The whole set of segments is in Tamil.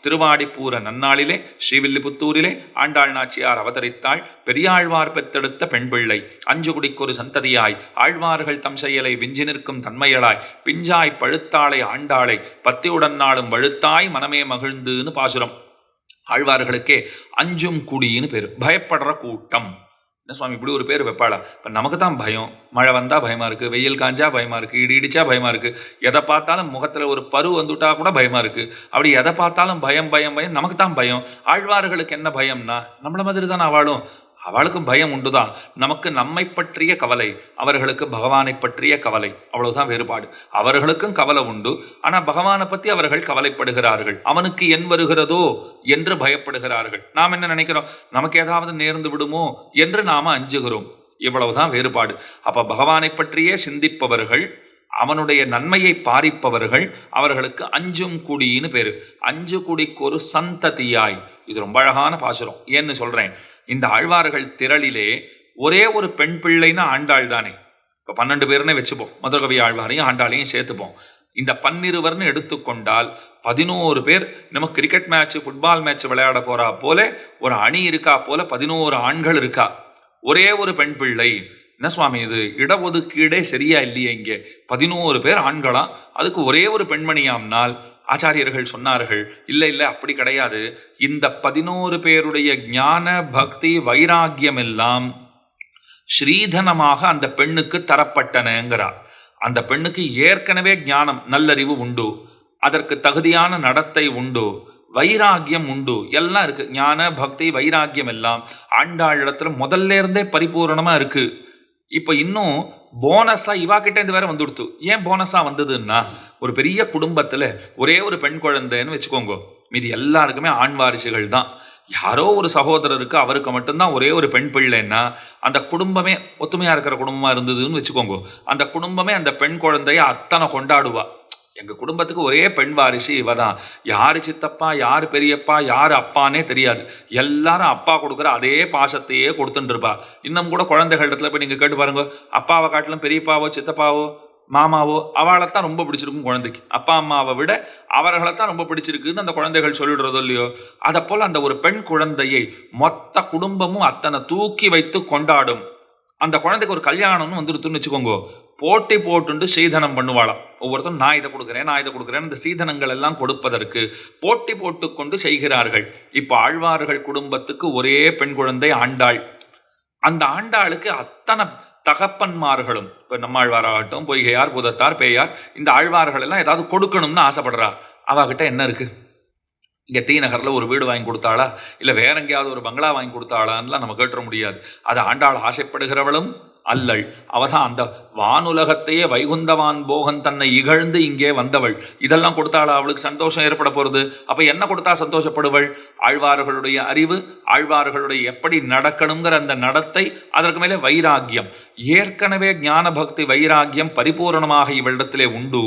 திருவாடிப்பூர நன்னாளிலே ஸ்ரீவில்லிபுத்தூரிலே ஆண்டாள் நாச்சியார் அவதரித்தாள். பெரியாழ்வார் பெத்தெடுத்த பெண் பிள்ளை, அஞ்சு குடிக்கொரு சந்ததியாய், ஆழ்வார்கள் தம் செயலை விஞ்சி நிற்கும் தன்மையலாய், பிஞ்சாய் பழுத்தாளை ஆண்டாளை பத்தியுடன் நாளும் வழுத்தாய் மனமே மகிழ்ந்துன்னு பாசுரம். ஆழ்வார்களுக்கே அஞ்சும் குடின்னு பேர், பயப்படுற கூட்டம். என்ன சுவாமி இப்படி ஒரு பேர் வைப்பாளா? இப்போ நமக்கு தான் பயம். மழை வந்தால் பயமாக இருக்குது, வெயில் காஞ்சா பயமாக இருக்குது, இடி இடிச்சா பயமாக இருக்குது, எதை பார்த்தாலும் முகத்தில் ஒரு பரு வந்துட்டா கூட பயமாக இருக்குது. அப்படி எதை பார்த்தாலும் பயம் பயம் பயம், நமக்கு தான் பயம். ஆழ்வார்களுக்கு என்ன பயம்னா நம்மள மாதிரி தானே அவளும், அவளுக்கும் பயம் உண்டுதான். நமக்கு நம்மை பற்றிய கவலை, அவர்களுக்கு பகவானை பற்றிய கவலை, அவ்வளவுதான் வேறுபாடு. அவர்களுக்கும் கவலை உண்டு, ஆனால் பகவானை பற்றி அவர்கள் கவலைப்படுகிறார்கள். அவனுக்கு என் வருகிறதோ என்று பயப்படுகிறார்கள். நாம் என்ன நினைக்கிறோம்? நமக்கு ஏதாவது நேர்ந்து விடுமோ என்று நாம அஞ்சுகிறோம். இவ்வளவுதான் வேறுபாடு. அப்ப பகவானை பற்றியே சிந்திப்பவர்கள், அவனுடைய நன்மையை பாரிப்பவர்கள், அவர்களுக்கு அஞ்சும் குடின்னு பேரு. அஞ்சு குடிக்கு ஒரு சந்ததியாய். இது ரொம்ப அழகான பாசுரம். ஏன்னு சொல்றேன், இந்த ஆழ்வார்கள் திரளிலே ஒரே ஒரு பெண் பிள்ளைன்னா ஆண்டாள் தானே. இப்போ 12 பேர்னே வச்சுப்போம், மதுரகவி ஆழ்வாரையும் ஆண்டாளையும் சேர்த்துப்போம். இந்த 12 எடுத்துக்கொண்டால் 11 பேர். நம்ம கிரிக்கெட் மேட்ச், ஃபுட்பால் மேட்ச் விளையாட போறா போல ஒரு அணி இருக்கா போல 11 ஆண்கள் இருக்கா, ஒரே ஒரு பெண் பிள்ளை. என்ன சுவாமி இது, இடஒதுக்கீடே சரியா இல்லையே? இங்கே 11 பேர் ஆண்களா, அதுக்கு ஒரே ஒரு பெண்மணியாம்னால் ஆச்சாரியர்கள் சொன்னார்கள், இல்லை இல்லை அப்படி கிடையாது. இந்த 11 பேருடைய ஞான பக்தி வைராக்கியம் எல்லாம் ஸ்ரீதனமாக அந்த பெண்ணுக்கு தரப்பட்டனங்கிறார். அந்த பெண்ணுக்கு ஏற்கனவே ஞானம் நல்லறிவு உண்டு, அதற்கு தகுதியான நடத்தை உண்டு, வைராக்கியம் உண்டு, எல்லாம் இருக்கு. ஞான பக்தி வைராக்கியம் எல்லாம் ஆண்டாள் இடத்துல முதல்ல இருந்தே பரிபூர்ணமா இருக்கு. இப்ப இன்னும் போனஸா இவா கிட்ட இருந்து வேற வந்துடுத்து. ஏன் போனஸா வந்ததுன்னா, ஒரு பெரிய குடும்பத்துல ஒரே ஒரு பெண் குழந்தைன்னு வச்சுக்கோங்க, மீதி எல்லாருக்குமே ஆண் வாரிசுகள் தான். யாரோ ஒரு சகோதரருக்கு அவருக்கு மட்டும்தான் ஒரே ஒரு பெண் பிள்ளைன்னா, அந்த குடும்பமே ஒத்துமையா இருக்கிற குடும்பமா இருந்ததுன்னு வச்சுக்கோங்க, அந்த குடும்பமே அந்த பெண் குழந்தைய அத்தனை கொண்டாடுவா. எங்க குடும்பத்துக்கு ஒரே பெண் வாரிசு இவ தான். யாரு சித்தப்பா, யாரு பெரியப்பா, யாரு அப்பானே தெரியாது. எல்லாரும் அப்பா கொடுக்குற அதே பாசத்தையே கொடுத்துட்டு இருப்பா. இன்னும் கூட குழந்தைகள் இடத்துல போய் நீங்க கேட்டு பாருங்க, அப்பாவை காட்டிலும் பெரியப்பாவோ சித்தப்பாவோ மாமாவோ அவளைத்தான் ரொம்ப பிடிச்சிருக்கும் குழந்தைக்கு. அப்பா அம்மாவை விட அவர்களைத்தான் ரொம்ப பிடிச்சிருக்குன்னு அந்த குழந்தைகள் சொல்லிடுறதோ இல்லையோ. அதை போல அந்த ஒரு பெண் குழந்தையை மொத்த குடும்பமும் அத்தனை தூக்கி வைத்து கொண்டாடும். அந்த குழந்தைக்கு ஒரு கல்யாணம்னு வந்துருத்துன்னு வச்சுக்கோங்க, போட்டி போட்டுண்டு சீதனம் பண்ணுவாளாம். ஒவ்வொருத்தரும் நான் இதை கொடுக்குறேன், நான் இதை கொடுக்குறேன், இந்த சீதனங்கள் எல்லாம் கொடுப்பதற்கு போட்டி போட்டு கொண்டு செய்கிறார்கள். இப்போ ஆழ்வார்கள் குடும்பத்துக்கு ஒரே பெண் குழந்தை ஆண்டாள். அந்த ஆண்டாளுக்கு அத்தனை தகப்பன்மார்களும், இப்போ நம்மாழ்வாராகட்டும், பொய்கையார், பூதத்தார், பேயார், இந்த ஆழ்வார்கள் எல்லாம் ஏதாவது கொடுக்கணும்னு ஆசைப்படுறா. அவகிட்ட என்ன இருக்கு? இங்கே தீநகரில் ஒரு வீடு வாங்கி கொடுத்தாளா, இல்லை வேற எங்கேயாவது ஒரு பங்களா வாங்கி கொடுத்தாளான்லாம் நம்ம கேட்டுற முடியாது. அது ஆண்டாள் ஆசைப்படுகிறவளும் அல்லள். அவதான் அந்த வானுலகத்தையே வைகுந்தவான் போகன் தன்னை இகழ்ந்து இங்கே வந்தவள். இதெல்லாம் கொடுத்தாளா? அவளுக்கு சந்தோஷம் ஏற்பட போறது. அப்ப என்ன கொடுத்தா சந்தோஷப்படுவள்? ஆழ்வார்களுடைய அறிவு, ஆழ்வார்களுடைய எப்படி நடக்கணுங்கிற அந்த நடத்தை, அதற்கு மேலே வைராக்கியம். ஏற்கனவே ஞான பக்தி வைராக்கியம் பரிபூர்ணமாக இவளிடத்திலே உண்டு.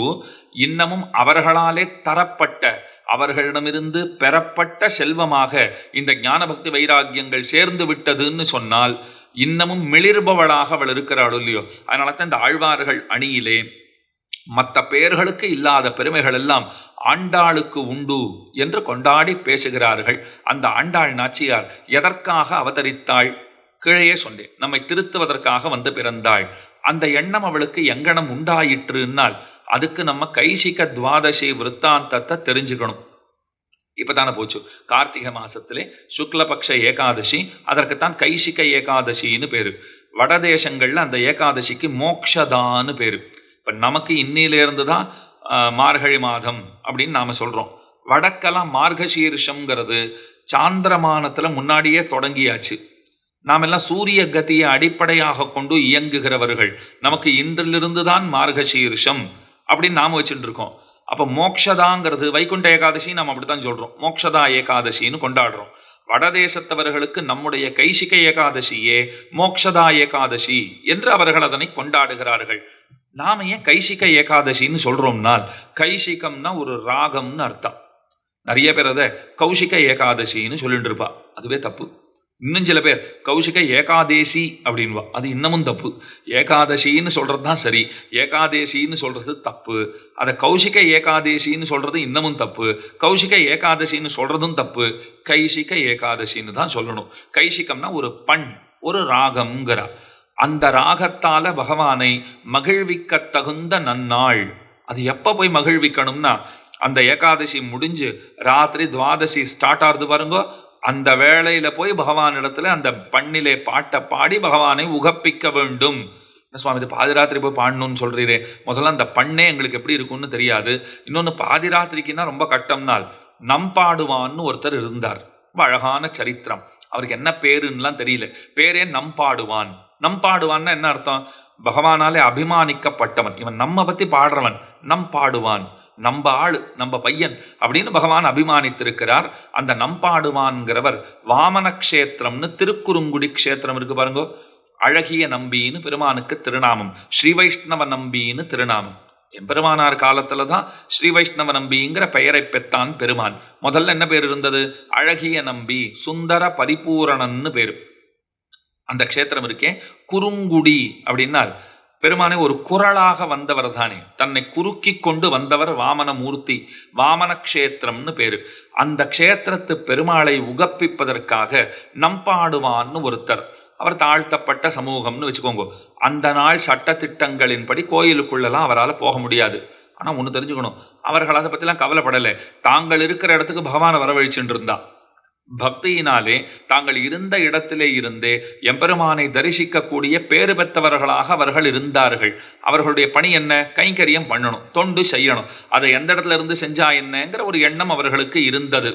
இன்னமும் அவர்களாலே தரப்பட்ட, அவர்களிடமிருந்து பெறப்பட்ட செல்வமாக இந்த ஞான பக்தி வைராக்கியங்கள் சேர்ந்து விட்டதுன்னு சொன்னால் இன்னமும் மிளிர்பவளாக அவள் இருக்கிறாள் இல்லையோ. அதனால தான் இந்த ஆழ்வார்கள் அணியிலே மற்ற பெயர்களுக்கு இல்லாத பெருமைகள் எல்லாம் ஆண்டாளுக்கு உண்டு என்று கொண்டாடி பேசுகிறார்கள். அந்த ஆண்டாள் நாச்சியார் எதற்காக அவதரித்தாள்? கீழே சொன்னேன், நம்மை திருத்துவதற்காக வந்து பிறந்தாள். அந்த எண்ணம் அவளுக்கு எங்கனம் உண்டாயிற்றுன்னால் அதுக்கு நம்ம கைசிக துவாதசி விருத்தாந்தத்தை தெரிஞ்சுக்கணும். இப்பதானே போச்சு கார்த்திகை மாசத்திலே சுக்லபக்ஷ ஏகாதசி, அதற்குத்தான் கைசிக ஏகாதசின்னு பேரு. வடதேசங்கள்ல அந்த ஏகாதசிக்கு மோக்ஷதான்னு பேரு. இப்ப நமக்கு இன்னிலிருந்து தான் மார்கழி மாதம் அப்படின்னு நாம சொல்றோம். வடக்கெல்லாம் மார்கசீர்ஷம்ங்கிறது சாந்திரமானத்துல முன்னாடியே தொடங்கியாச்சு. நாம் எல்லாம் சூரிய கதியை அடிப்படையாக கொண்டு இயங்குகிறவர்கள். நமக்கு இன்றிலிருந்து தான் மார்கசீர்ஷம் அப்படின்னு நாம வச்சுட்டு இருக்கோம். அப்போ மோக்ஷதாங்கிறது வைகுண்ட ஏகாதசி நாம் அப்படித்தான் சொல்றோம், மோக்ஷதா ஏகாதசின்னு கொண்டாடுறோம். வடதேசத்தவர்களுக்கு நம்முடைய கைசிக ஏகாதசியே மோக்ஷதா ஏகாதசி என்று அவர்கள் அதனை கொண்டாடுகிறார்கள். நாம ஏன் கைசிக ஏகாதசின்னு சொல்றோம்னால், கைசிகம்னா ஒரு ராகம்னு அர்த்தம். நிறைய பேர் அதை கௌசிக ஏகாதசின்னு சொல்லிட்டு இருப்பா. அதுவே தப்பு. இன்னும் சில பேர் கௌஷிக ஏகாதேசி அப்படின்வா. அது இன்னமும் தப்பு. ஏகாதசின்னு சொல்றது தான் சரி, ஏகாதேசின்னு சொல்றது தப்பு. அதை கௌஷிக ஏகாதேசின்னு சொல்றது இன்னமும் தப்பு, கௌஷிக ஏகாதசின்னு சொல்றதும் தப்பு. கைசிக ஏகாதசின்னு தான் சொல்லணும். கைசிகம்னா ஒரு பண், ஒரு ராகம்ங்கிறா. அந்த ராகத்தால பகவானை மகிழ்விக்க தகுந்த நன்னாள். அது எப்ப போய் மகிழ்விக்கணும்னா, அந்த ஏகாதசி முடிஞ்சு ராத்திரி துவாதசி ஸ்டார்ட் ஆகுது பாருங்க, அந்த வேளையில போய் பகவானிடத்துல அந்த பண்ணிலே பாட்டை பாடி பகவானை உகப்பிக்க வேண்டும். சுவாமி, இது பாதிராத்திரி போய் பாடணும்னு சொல்றீரே, முதல்ல அந்த பண்ணே எங்களுக்கு எப்படி இருக்கும்னு தெரியாது. இன்னொன்று பாதிராத்திரிக்குன்னா ரொம்ப கட்டம்னால், நம்பாடுவான்னு ஒருத்தர் இருந்தார். ரொம்ப அழகான சரித்திரம். அவருக்கு என்ன பேருன்னெலாம் தெரியல. பேரே நம்பாடுவான். நம்பாடுவான்னா என்ன அர்த்தம்? பகவானாலே அபிமானிக்கப்பட்டவன். இவன் நம்ம பத்தி பாடுறவன். நம்பாடுவான், நம்ம ஆளு, நம்ம பையன் அப்படின்னு பகவான் அபிமானித்திருக்கிறார். அந்த நம்பாடுவான்கிறவர் வாமன கஷேத்திரம்னு திருக்குறுங்குடி கஷேத்திரம் இருக்கு பாருங்க. அழகிய நம்பின்னு பெருமானுக்கு திருநாமம், ஸ்ரீ வைஷ்ணவ நம்பின்னு திருநாமம். எம்பெருமானார் காலத்துல தான் ஸ்ரீ வைஷ்ணவ நம்பிங்கிற பெயரை பெற்றான் பெருமான். முதல்ல என்ன பேர் இருந்தது? அழகிய நம்பி, சுந்தர பரிபூரணன்னு பேரு. அந்த க்ஷேத்திரம் இருக்கே குறுங்குடி அப்படின்னால் பெருமானே ஒரு குரலாக வந்தவர் தானே, தன்னை குறுக்கி கொண்டு வந்தவர் வாமனமூர்த்தி. வாமன கஷேத்திரம்னு பேரு. அந்த க்ஷேத்திரத்து பெருமாளை உகப்பிப்பதற்காக நம்பாடுவான்னு ஒருத்தர், அவர் தாழ்த்தப்பட்ட சமூகம்னு வச்சுக்கோங்க. அந்த நாள் சட்டத்திட்டங்களின்படி கோயிலுக்குள்ளெல்லாம் அவரால் போக முடியாது. ஆனால் ஒன்று தெரிஞ்சுக்கணும், அவர்கள் அதை பற்றிலாம் கவலைப்படலை. தாங்கள் இருக்கிற இடத்துக்கு பகவானை வரவழைச்சுட்டு இருந்தா. பக்தியினாலே தாங்கள் இருந்த இடத்திலே இருந்தே எம்பெருமானை தரிசிக்கக்கூடிய பேறு பெற்றவர்களாக அவர்கள் இருந்தார்கள். அவர்களுடைய பணி என்ன? கைங்கரியம் பண்ணணும், தொண்டு செய்யணும். அதை எந்த இடத்துல இருந்து செஞ்சா என்னங்கிற ஒரு எண்ணம் அவர்களுக்கு இருந்தது.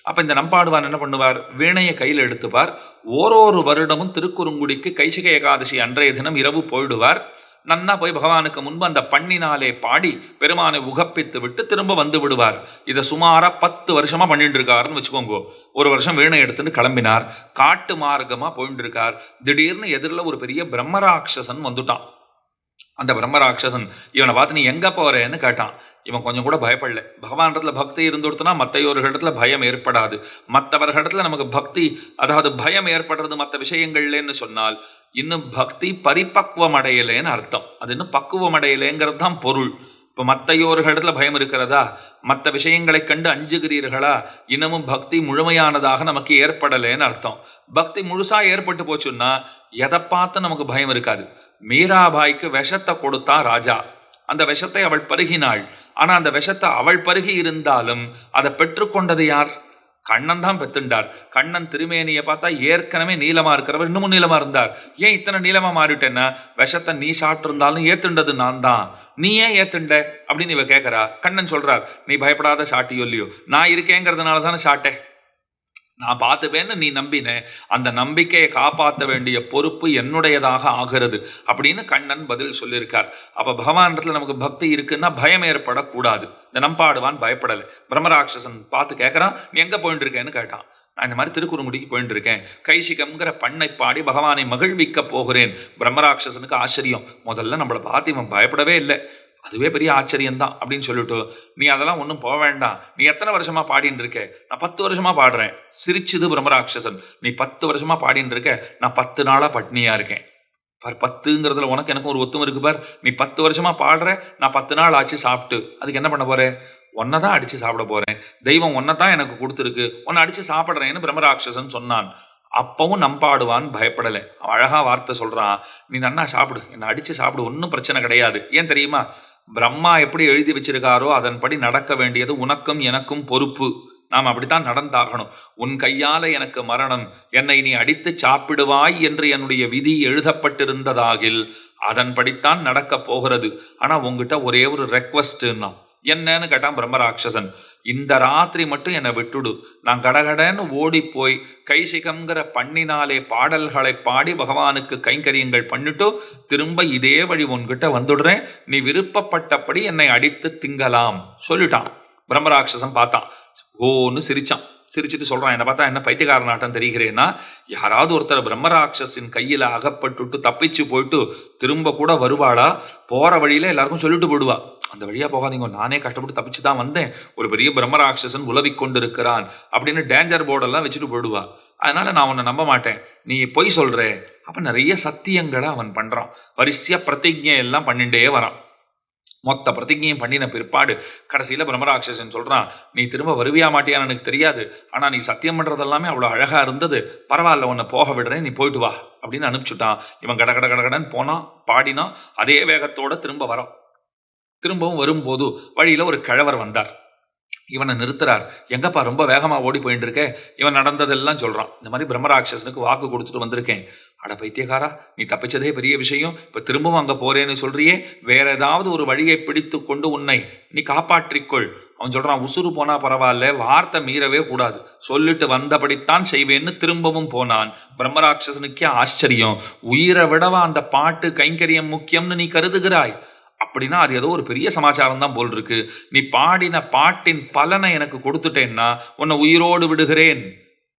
அப்ப இந்த நம்பாடுவான் என்ன பண்ணுவார்? வீணையை கையில் எடுத்துப்பார். ஓரொரு வருடமும் திருக்குறுங்குடிக்கு கைசிக ஏகாதசி அன்றைய தினம் இரவு போயிடுவார். நன்னா போய் பகவானுக்கு முன்பு அந்த பண்ணினாலே பாடி பெருமானை உகப்பித்து விட்டு திரும்ப வந்து விடுவார். இதை சுமாரா 10 வருஷமா பண்ணிட்டு இருக்காருன்னு வச்சுக்கோங்க. ஒரு வருஷம் வீணை எடுத்துட்டு கிளம்பினார். காட்டு மார்க்கமா போயிட்டு இருக்கார். திடீர்னு எதிரில் ஒரு பெரிய பிரம்மராட்சசன் வந்துட்டான். அந்த பிரம்மராட்சசன் இவனை பார்த்து நீ எங்க போறேன்னு கேட்டான். இவன் கொஞ்சம் கூட பயப்படல. பகவானிடத்துல பக்தி இருந்துடுத்துனா மற்றையோர்களிடத்துல பயம் ஏற்படாது. மற்றவர்களிடத்துல நமக்கு பக்தி, அதாவது பயம் ஏற்படுறது மற்ற விஷயங்கள்லன்னு சொன்னால் இன்னும் பக்தி பரிபக்குவம் அடையலேன்னு அர்த்தம். அது இன்னும் பக்குவம் அடையலேங்கிறது தான் பொருள். இப்போ மற்றையோர்களிடத்துல பயம் இருக்கிறதா? மற்ற விஷயங்களை கண்டு அஞ்சுகிறீர்களா? இன்னமும் பக்தி முழுமையானதாக நமக்கு ஏற்படலேன்னு அர்த்தம். பக்தி முழுசா ஏற்பட்டு போச்சுன்னா எதை பார்த்து நமக்கு பயம் இருக்காது. மீராபாய்க்கு விஷத்தை கொடுத்தா ராஜா. அந்த விஷத்தை அவள் பருகினாள். ஆனா அந்த விஷத்தை அவள் பருகி இருந்தாலும் அதை பெற்றுக்கொண்டது யார்? கண்ணன் தான் பெத்துண்டார். கண்ணன் திருமேனியை பார்த்தா ஏற்கனவே நீளமா இருக்கிறவர் இன்னமும் நீளமா இருந்தார். ஏன் இத்தனை நீளமா மாறிட்டேன்னா, விஷத்தை நீ சாப்பிட்டு இருந்தாலும் ஏத்துண்டது நான் தான், நீ ஏன் ஏத்துண்ட அப்படின்னு இவ கேட்கறா. கண்ணன் சொல்றார், நீ பயப்படாத சாட்டியோ இல்லையோ, நான் இருக்கேங்கிறதுனால தானே சாட்டேன், நான் பார்த்துப்பேன்னு நீ நம்பின, அந்த நம்பிக்கையை காப்பாற்ற வேண்டிய பொறுப்பு என்னுடையதாக ஆகிறது அப்படின்னு கண்ணன் பதில் சொல்லியிருக்கார். அப்ப பகவானிடத்துல நமக்கு பக்தி இருக்குன்னா பயம் ஏற்படக்கூடாது. இந்த நம்பாடுவான் பயப்படலை. பிரம்மராட்சசன் பார்த்து கேட்கறான், நீ எங்க போயிட்டு இருக்கேன்னு கேட்டான். நான் இந்த மாதிரி திருக்குறுங்குடிக்கு போயிட்டு இருக்கேன், கைசிகம்ங்கிற பண்ணை பாடி பகவானை மகிழ்விக்க போகிறேன். பிரம்மராட்சசனுக்கு ஆச்சரியம். முதல்ல நம்மளை பார்த்து இவன் பயப்படவே இல்லை, அதுவே பெரிய ஆச்சரியம்தான் அப்படின்னு சொல்லிட்டு, நீ அதெல்லாம் ஒன்றும் போக வேண்டாம், நீ எத்தனை வருஷமா பாடின்னு இருக்க? நான் 10 வருஷமா பாடுறேன். சிரிச்சுது பிரம்மராட்சசன். நீ 10 வருஷமா பாடின்னு இருக்க, நான் 10 நாளா பட்னியா இருக்கேன். 10ங்கிறதுல உனக்கு எனக்கும் ஒரு ஒத்துமை இருக்கு பார். நீ 10 வருஷமா பாடுற, நான் 10 நாள் ஆச்சு சாப்பிட்டு. அதுக்கு என்ன பண்ண போறேன்? ஒன்னதான் அடிச்சு சாப்பிட போறேன். தெய்வம் ஒன்னதான் எனக்கு கொடுத்துருக்கு, உன்னை அடிச்சு சாப்பிட்றேன்னு பிரம்மராட்சசன் சொன்னான். அப்பவும் நம்பாடுவான் பயப்படலை. அவன் அழகா வார்த்தை சொல்றான், நீ நன்னா சாப்பிடு, என்னை அடிச்சு சாப்பிடு, ஒன்றும் பிரச்சனை கிடையாது. ஏன் தெரியுமா? பிரம்மா எப்படி எழுதி வச்சிருக்காரோ அதன்படி நடக்க வேண்டியது உனக்கும் எனக்கும் பொறுப்பு. நாம் அப்படித்தான் நடந்தாகணும். உன் கையால எனக்கு மரணம், என்னை நீ அடித்து சாப்பிடுவாய் என்று என்னுடைய விதி எழுதப்பட்டிருந்ததாகில் அதன்படித்தான் நடக்க போகிறது. ஆனா உங்ககிட்ட ஒரே ஒரு ரெக்வஸ்ட்னா என்னன்னு கேட்டான் பிரம்மராட்சசன். இந்த ராத்திரி மட்டும் என்னை விட்டுடு, நான் கடகடன்னு ஓடி போய் கைசிகம்ங்கிற பண்ணினாலே பாடல்களை பாடி பகவானுக்கு கைங்கரியங்கள் பண்ணிட்டு திரும்ப இதே வழி உன்கிட்ட வந்துடுறேன், நீ விருப்பப்பட்டபடி என்னை அடித்து திங்கலாம் சொல்லிட்டான். பிரம்மராட்சசன் பார்த்தான், ஓன்னு சிரிச்சான். சிரிச்சுட்டு சொல்றான், என்னை பார்த்தா என்ன பைத்தியக்காரனாட்டம் தெரிகிறேன்னா, யாராவது ஒருத்தர் பிரம்மராட்சசின் கையில அகப்பட்டுட்டு தப்பிச்சு போயிட்டு திரும்ப கூட வருவாளா? போற வழியில எல்லாருக்கும் சொல்லிட்டு போடுவா, அந்த வழியா போகாதீங்க, நானே கஷ்டப்பட்டு தப்பிச்சு தான் வந்தேன், ஒரு பெரிய பிரம்மராட்சசன் உலவிக் கொண்டிருக்கிறான் அப்படின்னு டேஞ்சர் போர்டெல்லாம் வச்சுட்டு போயிடுவா. அதனால நான் உன்னை நம்ப மாட்டேன், நீ பொய் சொல்ற. அப்ப நிறைய சத்தியங்களை அவன் பண்றான். வரிசையா பிரதிஜை எல்லாம் பண்ணிட்டே வரான். மொத்த பிரதிஜையும் பண்ணின பிற்பாடு கடைசியில பிரம்மராட்சசன் சொல்றான், நீ திரும்ப வருவியா மாட்டியான்னு எனக்கு தெரியாது, ஆனா நீ சத்தியம் பண்றது எல்லாமே அவ்வளவு அழகா இருந்தது, பரவாயில்ல உன்னை போக விடுறேன், நீ போயிட்டு வா அப்படின்னு அனுப்பிச்சுட்டான். இவன் கட கட கடகடன்னு போனான், பாடினான். அதே வேகத்தோட திரும்ப வரான். திரும்பவும் வரும்போது வழியில ஒரு கிழவர் வந்தார். இவனை நிறுத்துறார். எங்கப்பா ரொம்ப வேகமா ஓடி போயிட்டு இருக்க? இவன் நடந்ததெல்லாம் சொல்றான். இந்த மாதிரி பிரம்மராட்சசனுக்கு வாக்கு கொடுத்துட்டு வந்திருக்கேன். அட பைத்தியக்காரா, நீ தப்பிச்சதே பெரிய விஷயம், இப்ப திரும்பவும் அங்க போறேன்னு சொல்றியே, வேற ஏதாவது ஒரு வழியை பிடித்து கொண்டு உன்னை நீ காப்பாற்றிக்கொள். அவன் சொல்றான், உசுறு போனா பரவாயில்ல, வார்த்தை மீறவே கூடாது, சொல்லிட்டு வந்தபடித்தான் செய்வேன்னு திரும்பவும் போனான். பிரம்மராட்சசனுக்கே ஆச்சரியம். உயிரை விடவா அந்த பாட்டு கைங்கரியம் முக்கியம்னு நீ கருதுகிறாய்? அப்படின்னா அது ஏதோ ஒரு பெரிய சமாச்சாரம் தான் போல் இருக்கு. நீ பாடின பாட்டின் பலனை எனக்கு கொடுத்துட்டேன்னா உன்னை உயிரோடு விடுகிறேன்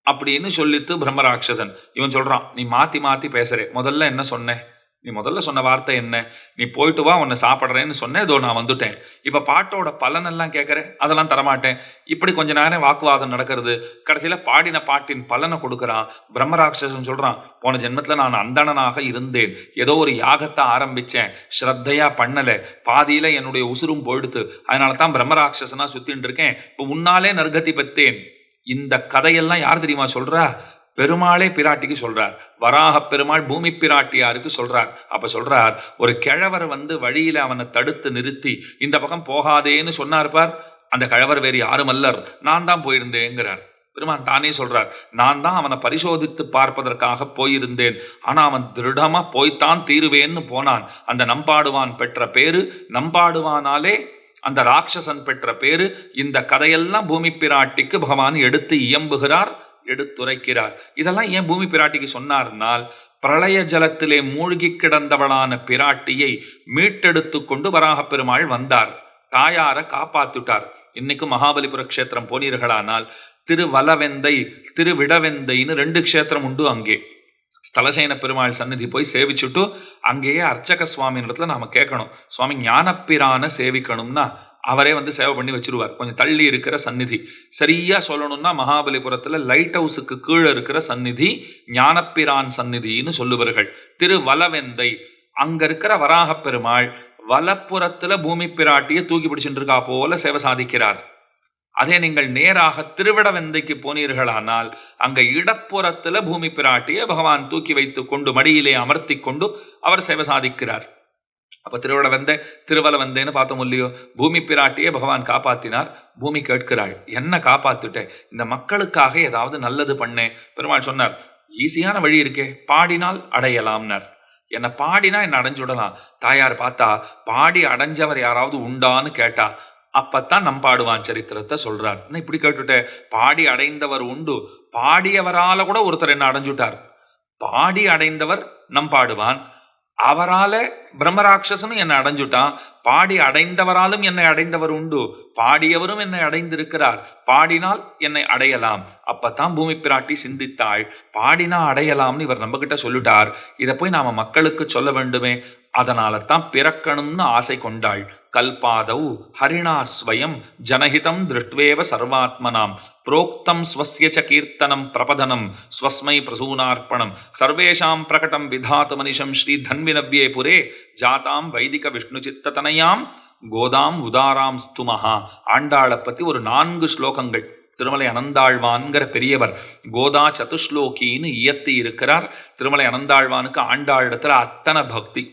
அப்படின்னு சொல்லித்து பிரம்மராட்சசன். இவன் சொல்றான், நீ மாத்தி மாத்தி பேசுறே, முதல்ல என்ன சொன்ன? நீ முதல்ல சொன்ன வார்த்தை என்ன? நீ போயிட்டு வா, உன்னை சாப்பிட்றேன்னு சொன்னேன், இதோ நான் வந்துட்டேன். இப்ப பாட்டோட பலனெல்லாம் கேட்கறேன், அதெல்லாம் தரமாட்டேன். இப்படி கொஞ்ச நேரம் வாக்குவாதம் நடக்கிறது. கடைசியில பாடின பாட்டின் பலனை கொடுக்கறான். பிரம்மராட்சசன் சொல்றான், போன ஜென்மத்துல நான் அந்தணனாக இருந்தேன், ஏதோ ஒரு யாகத்தை ஆரம்பிச்சேன், ஸ்ரத்தையா பண்ணல, பாதியில என்னுடைய உசுரும் போயிடுத்து, அதனால தான் பிரம்மராட்சசனா சுத்தின்னு இருக்கேன், இப்ப உன்னாலே நற்கதி பெற்றேன். இந்த கதையெல்லாம் யார் தெரியுமா சொல்றா? பெருமாளே பிராட்டிக்கு சொல்றார். வராக பெருமாள் பூமி பிராட்டியாருக்கு சொல்றார். அப்ப சொல்றார், ஒரு கிழவர் வந்து வழியில அவனை தடுத்து நிறுத்தி இந்த பக்கம் போகாதேன்னு சொன்னார் பார், அந்த கிழவர் வேறு யாரும் அல்லர், நான் தான் போயிருந்தேங்கிறார். பெருமான் தானே சொல்றார், நான் தான் அவனை பரிசோதித்து பார்ப்பதற்காக போயிருந்தேன், ஆனா அவன் திருடமா போய்த்தான் தீருவேன்னு போனான். அந்த நம்பாடுவான் பெற்ற பேரு, நம்பாடுவானாலே அந்த ராட்சசன் பெற்ற பேரு. இந்த கதையெல்லாம் பூமி பிராட்டிக்கு பகவான் எடுத்து இயம்புகிறார், எடுத்துரைக்கிறார். இதெல்லாம் ஏன் பூமி பிராட்டிக்கு சொன்னார்னால், பிரளய ஜலத்திலே மூழ்கி கிடந்தவளான பிராட்டியை மீட்டெடுத்து கொண்டு வராக பெருமாள் வந்தார், தாயார காப்பாத்துட்டார். இன்னைக்கும் மகாபலிபுர க்ஷேத்திரம் போனீர்களானால் திருவலவெந்தை திருவிடவெந்தைன்னு 2 க்ஷேத்திரம் உண்டு. அங்கே ஸ்தலசேன பெருமாள் சந்நிதி போய் சேவிச்சுட்டு அங்கேயே அர்ச்சக சுவாமி இடத்துல நாம கேட்கணும், சுவாமி ஞானப்பிரான சேவிக்கணும்னா அவரே வந்து சேவை பண்ணி வச்சிருவார். கொஞ்சம் தள்ளி இருக்கிற சந்நிதி. சரியா சொல்லணும்னா மகாபலிபுரத்துல லைட் ஹவுஸுக்கு கீழே இருக்கிற சந்நிதி ஞானப்பிரான் சந்நிதின்னு சொல்லுவார்கள். திருவலவெந்தை அங்க இருக்கிற வராக பெருமாள் வலப்புறத்துல பூமி பிராட்டியை தூக்கி பிடிச்சுட்டு இருக்கா போல சேவை சாதிக்கிறார். அதே நீங்கள் நேராக திருவிடவெந்தைக்கு போனீர்களானால் அங்க இடப்புறத்துல பூமி பிராட்டியை பகவான் தூக்கி வைத்து கொண்டு மடியிலே அமர்த்தி கொண்டு அவர் சேவை சாதிக்கிறார். அப்ப திருவிடவெந்தை திருவலவெந்தைன்னு பார்த்தோம் இல்லையோ, பூமி பிராட்டியை பகவான் காப்பாத்தினார். பூமி கேட்கிறாள், என்ன காப்பாத்துட்டேன், இந்த மக்களுக்காக ஏதாவது நல்லது பண்ணேன். பெருமாள் சொன்னார், ஈஸியான வழி இருக்கே, பாடினால் அடையலாம்னார். என்ன பாடினா என்ன அடைஞ்சுடலாம். தாயார் பார்த்தா, பாடி அடைஞ்சவர் யாராவது உண்டான்னு கேட்டா, அப்பத்தான் நம்பாடுவான் சரித்திரத்தை சொல்றார். இப்படி கேட்டுட்ட, பாடி அடைந்தவர் உண்டு, பாடியவரால கூட ஒருத்தர் என்ன அடைஞ்சுட்டார். பாடி அடைந்தவர் நம்பாடுவான், அவரால பிரம்மராட்சசனும் என்னை அடைஞ்சுட்டான், பாடி அடைந்தவராலும் என்னை அடைந்தவர் உண்டு, பாடியவரும் என்னை அடைந்திருக்கிறார், பாடினால் என்னை அடையலாம். அப்பத்தான் பூமி பிராட்டி சிந்தித்தாள், பாடினா அடையலாம்னு இவர் நம்ம கிட்ட சொல்லிட்டார், இதை போய் நாம மக்களுக்கு சொல்ல வேண்டுமே, அதனால தான் பிறக்கணும்னு ஆசை கொண்டாள். கல்பாதௌ ஹரிணா ஸ்வயம் ஜனஹிதம் திருஷ்டுவேவ சர்வாத்மனாம் புரோக்தம் ஸ்வஸ்ய ச கீர்த்தனம் பிரபதனம் ஸ்வஸ்மை பிரசூனார்ப்பணம் சர்வேஷாம் பிரகடம் விதாத்து மனிஷம் ஸ்ரீ தன்வினவ்யே புரே ஜாதாம் வைதிக விஷ்ணு சித்ததனையாம் கோதாம் உதாராம் ஸ்துமஹா. ஆண்டாளை பத்தி ஒரு 4 ஸ்லோகங்கள் திருமலை அனந்தாழ்வான்கிற பெரியவர் கோதா சதுஸ்லோகின்னு இயத்தி இருக்கிறார். திருமலை அனந்தாழ்வானுக்கு ஆண்டாளிடத்துல அத்தனை பக்தி.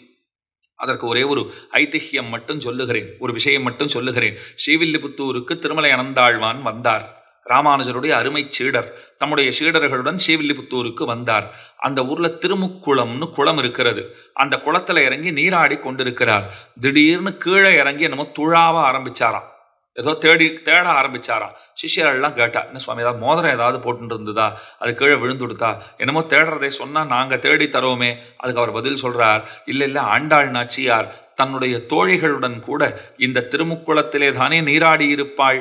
அதற்கு ஒரே ஒரு ஐதிஹ்யம் மட்டும் சொல்லுகிறேன், ஒரு விஷயம் மட்டும் சொல்லுகிறேன். ஸ்ரீவில்லிபுத்தூருக்கு திருமலை அனந்தாழ்வான் வந்தார். ராமானுஜருடைய அருமை சீடர் தம்முடைய சீடர்களுடன் ஸ்ரீவில்லிபுத்தூருக்கு வந்தார். அந்த ஊர்ல திருமுக்குளம்னு குளம் இருக்கிறது. அந்த குளத்துல இறங்கி நீராடி கொண்டிருக்கிறார். திடீர்னு கீழே இறங்கி என்னமோ துழாவ ஆரம்பிச்சாராம், ஏதோ தேட ஆரம்பிச்சாராம். சிஷ்யர்கள்லாம் கேட்டா, என்ன சுவாமி ஏதாவது மோதிரம் ஏதாவது போட்டு இருந்ததா, அது கீழே விழுந்துடுதா, என்னமோ தேடுறதை சொன்னா நாங்க தேடி தரோமே. அதுக்கு அவர் பதில் சொல்றார், இல்ல ஆண்டாள் நாச்சியார் தன்னுடைய தோழிகளுடன் கூட இந்த திருமுக்குளத்திலே தானே நீராடி இருப்பாள்,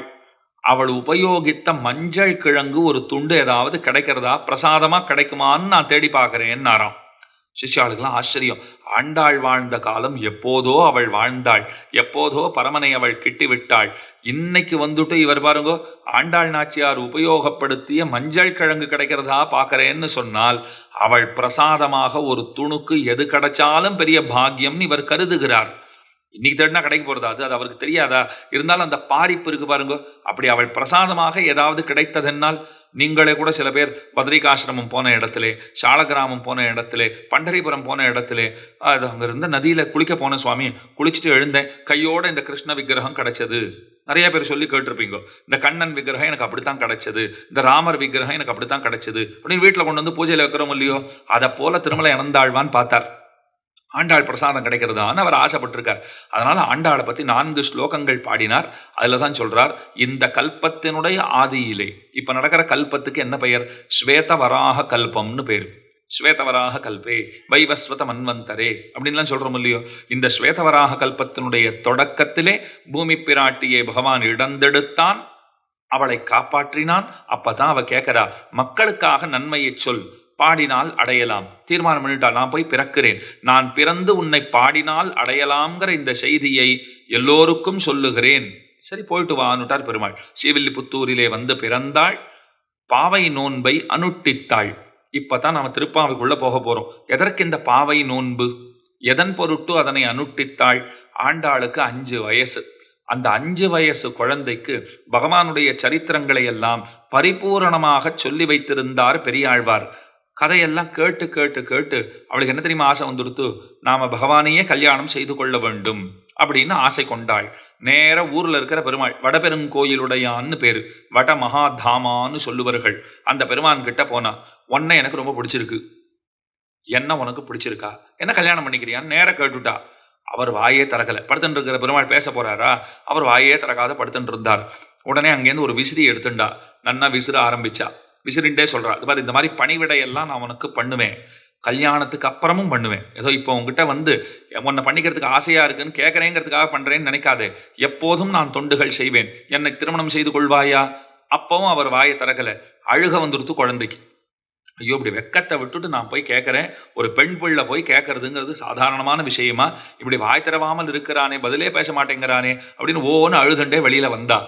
அவள் உபயோகித்த மஞ்சள் கிழங்கு ஒரு துண்டு ஏதாவது கிடைக்கிறதா, பிரசாதமா கிடைக்குமான்னு நான் தேடி பார்க்கிறேன்னாராம். சிஷ்யாளுக்கெல்லாம் ஆச்சரியம். ஆண்டாள் வாழ்ந்த காலம் எப்போதோ அவள் வாழ்ந்தாள், எப்போதோ பரமனை அவள் கிட்டி விட்டாள். இன்னைக்கு வந்துட்டு இவர் பாருங்கோ, ஆண்டாள் நாச்சியார் உபயோகப்படுத்திய மஞ்சள் கிழங்கு கிடைக்கிறதா பார்க்கறேன்னு சொன்னால் அவள் பிரசாதமாக ஒரு துணுக்கு எது கிடைச்சாலும் பெரிய பாக்கியம்னு இவர் கருதுகிறார். இன்னைக்கு தேடினா கடைக்கு போறதா அது அவருக்கு தெரியாதா? இருந்தாலும் அந்த பாரிப்பு இருக்கு பாருங்க. அப்படி அவள் பிரசாதமாக ஏதாவது கிடைத்ததென்னால், நீங்களே கூட சில பேர் பத்ரிகாசிரமம் போன இடத்துல, சாலகிராமம் போன இடத்துல, பண்டரிபுரம் போன இடத்துல, அது அங்க இருந்த நதியில குளிக்க போன சுவாமி, குளிச்சுட்டு எழுந்தேன், கையோட இந்த கிருஷ்ண விக்கிரகம் கிடைச்சது. நிறைய பேர் சொல்லி கேட்டிருப்பீங்க, இந்த கண்ணன் விக்கிரகம் எனக்கு அப்படித்தான் கிடைச்சது, இந்த ராமர் விக்கிரகம் எனக்கு அப்படித்தான் கிடைச்சது அப்படின்னு வீட்டில் கொண்டு வந்து பூஜையில் வைக்கிறோம் இல்லையோ, அதை போல திருமலை இறந்தாழ்வான்னு பார்த்தார். ஆண்டாள் பிரசாதம் கிடைக்கிறதான்னு அவர் ஆசைப்பட்டிருக்கார். அதனால ஆண்டாளை பத்தி 4 ஸ்லோகங்கள் பாடினார். அதுல தான் சொல்றார், இந்த கல்பத்தினுடைய ஆதியிலே, இப்ப நடக்கிற கல்பத்துக்கு என்ன பெயர்? ஸ்வேதவராக கல்பம்னு பேரு. ஸ்வேதவராக கல்பே வைவஸ்வத மன்வந்தரே அப்படின்லாம் சொல்றோம் இல்லையோ. இந்த ஸ்வேதவராக கல்பத்தினுடைய தொடக்கத்திலே பூமி பிராட்டியை பகவான் இடந்தெடுத்தான், அவளை காப்பாற்றினான். அப்பதான் அவ கேட்கிறா, மக்களுக்காக நன்மையை சொல், பாடினால் அடையலாம். தீர்மானம் பண்ணிட்டா, நான் போய் பிறக்கிறேன், நான் பிறந்து உன்னை பாடினால் அடையலாம்ங்கிற இந்த செய்தியை எல்லோருக்கும் சொல்லுகிறேன். சரி போயிட்டு வானுட்டார் பெருமாள். ஸ்ரீவில்லிபுத்தூரிலே வந்து பிறந்தாள், பாவை நோன்பை அனுட்டித்தாள். இப்பதான் நாம திருப்பாவைக்குள்ள போக போறோம். எதற்கு இந்த பாவை நோன்பு? எதன் பொருட்டு அதனை அனுட்டித்தாள்? ஆண்டாளுக்கு 5 வயசு. அந்த 5 வயசு குழந்தைக்கு பகவானுடைய சரித்திரங்களை எல்லாம் பரிபூரணமாக சொல்லி வைத்திருந்தார் பெரியாழ்வார். கதையெல்லாம் கேட்டு கேட்டு கேட்டு அவளுக்கு என்ன தெரியுமா ஆசை வந்துடுத்து? நாம பகவானையே கல்யாணம் செய்து கொள்ள வேண்டும் அப்படின்னு ஆசை கொண்டாள். நேர ஊர்ல இருக்கிற பெருமாள், வடபெருங்கோயிலுடையான்னு பேரு, வட மகாதாமான்னு சொல்லுவார்கள், அந்த பெருமான் கிட்ட போனா, உன்னை எனக்கு ரொம்ப பிடிச்சிருக்கு, என்ன உனக்கு பிடிச்சிருக்கா, என்ன கல்யாணம் பண்ணிக்கிறியான்னு நேர கேட்டுட்டா. அவர் வாயே திறக்கல. படுத்துட்டு இருக்கிற பெருமாள் பேச போறாரா? அவர் வாயே திறக்காத படுத்துட்டு இருந்தார். உடனே அங்கேருந்து ஒரு விசிறி எடுத்துண்டா, நன்னா விசிற ஆரம்பிச்சா. விசிறிண்டே சொல்றா, இது மாதிரி இந்த மாதிரி பணிவிடையெல்லாம் நான் உனக்கு பண்ணுவேன், கல்யாணத்துக்கு அப்புறமும் பண்ணுவேன். ஏதோ இப்போ உங்ககிட்ட வந்து உன்னை பண்ணிக்கிறதுக்கு ஆசையா இருக்குன்னு கேட்கறேங்கிறதுக்காக பண்றேன்னு நினைக்காதே, எப்போதும் நான் தொண்டுகள் செய்வேன், என்னை திருமணம் செய்து கொள்வாயா? அப்பவும் அவர் வாயை திறக்கல. அழுக வந்துடுத்து குழந்தைக்கு. ஐயோ, இப்படி வெக்கத்தை விட்டுட்டு நான் போய் கேட்கறேன், ஒரு பெண் பிள்ளை போய் கேட்கறதுங்கிறது சாதாரணமான விஷயமா? இப்படி வாய் திறவாமல் இருக்கிறானே, பதிலே பேச மாட்டேங்கிறானே அப்படின்னு ஓன்னு அழுதுண்டே வெளியில வந்தா.